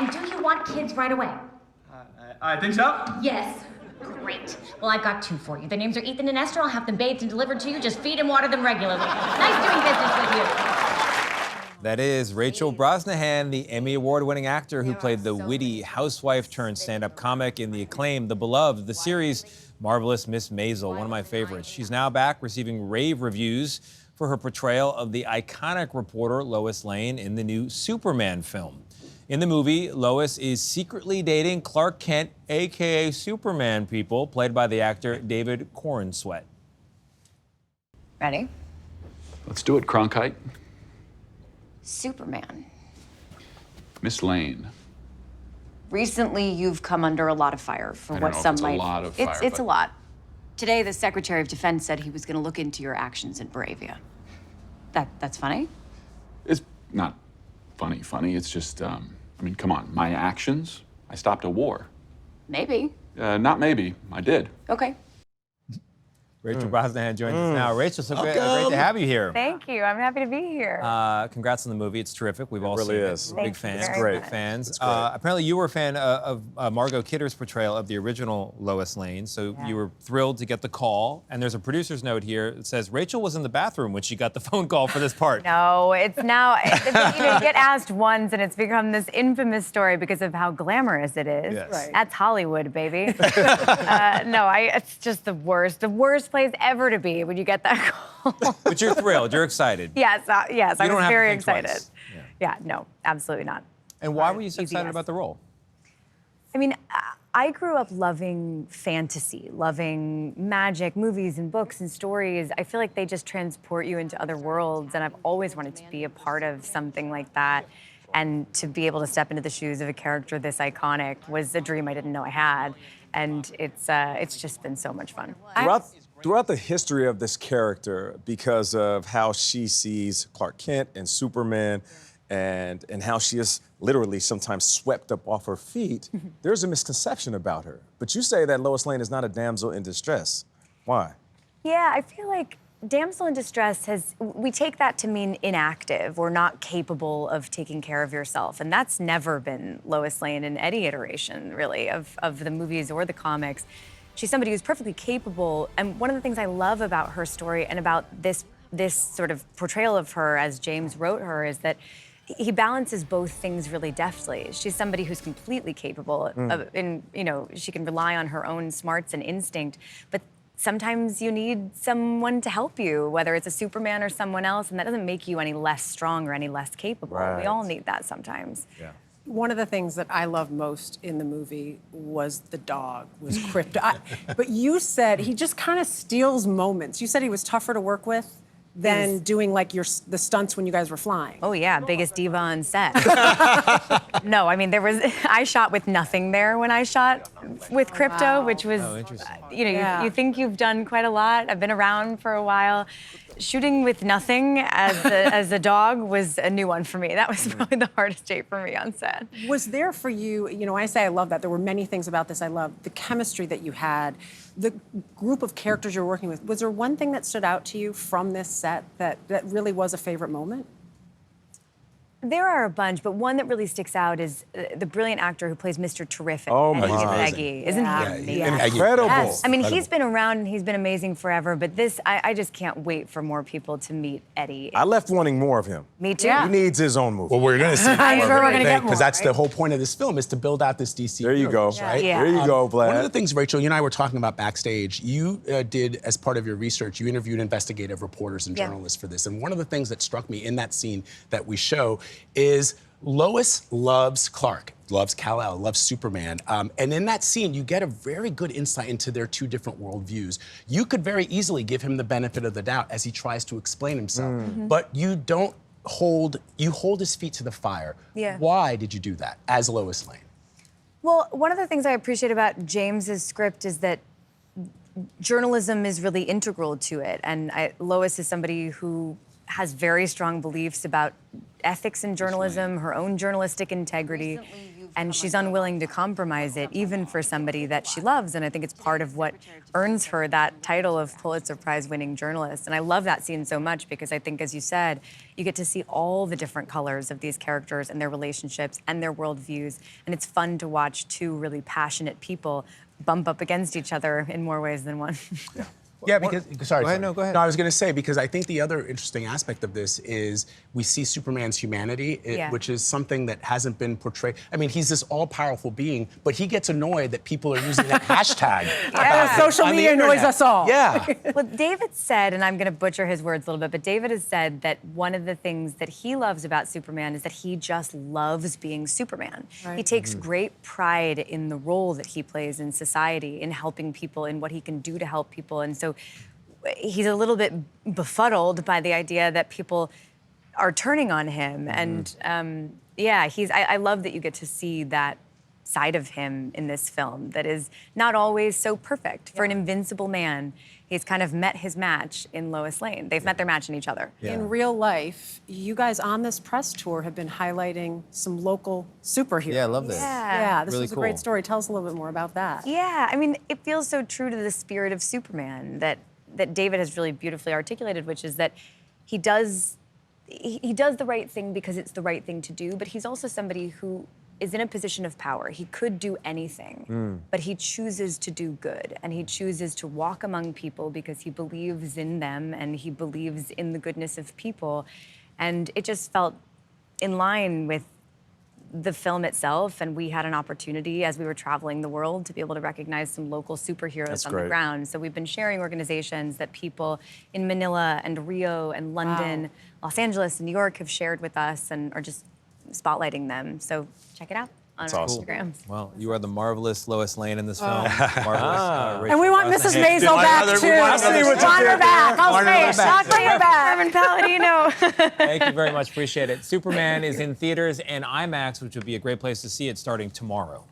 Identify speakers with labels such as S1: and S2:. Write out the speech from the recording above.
S1: And do you want kids right away?
S2: I think so.
S1: Yes. Great. Well, I've got two for you. Their names are Ethan and Esther. I'll have them bathed and delivered to you. Just feed and water them regularly. Nice doing business with you.
S3: That is Rachel Brosnahan, the Emmy Award-winning actor who played the witty housewife-turned-stand-up comic in the acclaimed, the beloved, the series Marvelous Miss Maisel, one of my favorites. She's now back receiving rave reviews for her portrayal of the iconic reporter Lois Lane in the new Superman film. In the movie, Lois is secretly dating Clark Kent, a.k.a. Superman, people, played by the actor David Corenswet.
S4: Ready?
S5: Let's do it, Cronkite.
S4: Superman.
S5: Miss Lane.
S4: Recently, you've come under a lot of fire for
S5: I don't
S4: what
S5: know if
S4: some
S5: it's
S4: might.
S5: a lot of fire,
S4: It's a
S5: but-
S4: lot. Today, the Secretary of Defense said he was going to look into your actions in Bravia. That's funny?
S5: It's not funny. It's just, I mean, come on. My actions? I stopped a war.
S4: Maybe.
S5: Not maybe. I did.
S4: Okay.
S3: Rachel Brosnahan joins us now. Rachel, so great to have you here.
S6: Thank you. I'm happy to be here.
S3: Congrats on the movie. It's terrific. We've all
S7: really
S3: seen
S7: is.
S3: it.
S6: Thank
S3: Big
S6: you
S3: fans.
S6: very
S3: Big
S6: much.
S3: fans. Apparently, you were a fan of Margot Kidder's portrayal of the original Lois Lane, so you were thrilled to get the call. And there's a producer's note here that says Rachel was in the bathroom when she got the phone call for this part.
S6: No, it's now, you get asked once and it's become this infamous story because of how glamorous it is.
S3: Yes. Right.
S6: That's Hollywood, baby. It's just the worst place ever to be when you get that call.
S3: But you're thrilled. You're excited.
S6: Yes, I
S3: You
S6: was
S3: don't have to
S6: very
S3: think
S6: excited.
S3: twice.
S6: Yeah, no, absolutely not.
S3: And why were you so
S6: Easy
S3: excited
S6: yes.
S3: about the role?
S6: I mean, I grew up loving fantasy, loving magic, movies and books and stories. I feel like they just transport you into other worlds, and I've always wanted to be a part of something like that. And to be able to step into the shoes of a character this iconic was a dream I didn't know I had. And it's just been so much fun.
S7: Throughout the history of this character, because of how she sees Clark Kent and Superman, and how she is literally sometimes swept up off her feet, there's a misconception about her. But you say that Lois Lane is not a damsel in distress. Why?
S6: Yeah, I feel like damsel in distress we take that to mean inactive or not capable of taking care of yourself. And that's never been Lois Lane in any iteration, really, of the movies or the comics. She's somebody who's perfectly capable. And one of the things I love about her story and about this sort of portrayal of her as James wrote her is that he balances both things really deftly. She's somebody who's completely capable she can rely on her own smarts and instinct, but sometimes you need someone to help you, whether it's a Superman or someone else, and that doesn't make you any less strong or any less capable.
S7: Right.
S6: We all need that sometimes.
S7: Yeah.
S8: One of the things that I loved most in the movie was the dog, was Crypto. But you said he just kind of steals moments. You said he was tougher to work with than doing like the stunts when you guys were flying.
S6: Oh yeah, biggest diva on set. No, I mean I shot with nothing there when I shot with Crypto, which was,
S3: interesting.
S6: You think you've done quite a lot. I've been around for a while. Shooting with nothing as a dog was a new one for me. That was probably the hardest day for me on set.
S8: Was there for you, I say I love that. There were many things about this I loved. The chemistry that you had, the group of characters you're working with. Was there one thing that stood out to you from this set that really was a favorite moment?
S6: There are a bunch, but one that really sticks out is the brilliant actor who plays Mr. Terrific.
S7: Oh, my
S6: Eddie
S7: God.
S6: Peggy. Isn't he amazing?
S7: Incredible.
S6: Yes. I mean, he's been around and he's been amazing forever, but I just can't wait for more people to meet Eddie.
S7: I left wanting more of him.
S6: Me too.
S7: He needs his own movie.
S9: Well, we're going to see.
S8: I'm sure we're gonna get more,
S9: because that's
S8: right?
S9: the whole point of this film is to build out this DC.
S7: There you go.
S9: universe, right?
S6: Yeah.
S7: There you go, Vlad.
S9: One of the things, Rachel, you and I were talking about backstage, you did, as part of your research, you interviewed investigative reporters and journalists for this. And one of the things that struck me in that scene that we show is Lois loves Clark, loves Kal-El, loves Superman. And in that scene, you get a very good insight into their two different worldviews. You could very easily give him the benefit of the doubt as he tries to explain himself, but you don't hold his feet to the fire.
S6: Yeah.
S9: Why did you do that as Lois Lane?
S6: Well, one of the things I appreciate about James's script is that journalism is really integral to it. And Lois is somebody who has very strong beliefs about ethics in journalism, her own journalistic integrity, and she's unwilling to compromise it, even for somebody that she loves. And I think it's part of what earns her that title of Pulitzer Prize-winning journalist. And I love that scene so much because I think, as you said, you get to see all the different colors of these characters and their relationships and their worldviews. And it's fun to watch two really passionate people bump up against each other in more ways than one.
S9: Yeah, because sorry.
S3: Go ahead, no, go ahead.
S9: No, I was going to say, because I think the other interesting aspect of this is we see Superman's humanity, which is something that hasn't been portrayed. I mean, he's this all-powerful being, but he gets annoyed that people are using that hashtag.
S8: Social
S9: on the
S8: media annoys
S9: internet.
S8: us all.
S9: Yeah.
S6: Well, David said, and I'm going to butcher his words a little bit, but David has said that one of the things that he loves about Superman is that he just loves being Superman.
S8: Right.
S6: He takes great pride in the role that he plays in society, in helping people, in what he can do to help people. And so he's a little bit befuddled by the idea that people are turning on him. And I love that you get to see that side of him in this film that is not always so perfect. For an invincible man, he's kind of met his match in Lois Lane. They've met their match in each other.
S3: Yeah.
S8: In real life, you guys on this press tour have been highlighting some local superheroes.
S3: Yeah, I love this.
S8: Yeah, this
S3: Really
S8: was a great
S3: cool.
S8: story. Tell us a little bit more about that.
S6: Yeah, I mean, it feels so true to the spirit of Superman that David has really beautifully articulated, which is that he does the right thing because it's the right thing to do, but he's also somebody who is in a position of power. He could do anything, but he chooses to do good, and he chooses to walk among people because he believes in them and he believes in the goodness of people. And it just felt in line with the film itself, and we had an opportunity as we were traveling the world to be able to recognize some local superheroes on the ground. So we've been sharing organizations that people in Manila and Rio and London, Los Angeles and New York have shared with us and are just spotlighting them. So check it out on our
S7: awesome.
S6: Instagram.
S3: Well, you are the marvelous Lois Lane in this film. Marvelous.
S8: And we want Mrs. Maisel back, too.
S9: want
S8: her back.
S3: Want her back.
S8: Bring her back.
S6: Carmen Palladino.
S3: Thank you very much. Appreciate it. Superman is in theaters and IMAX, which would be a great place to see it starting tomorrow.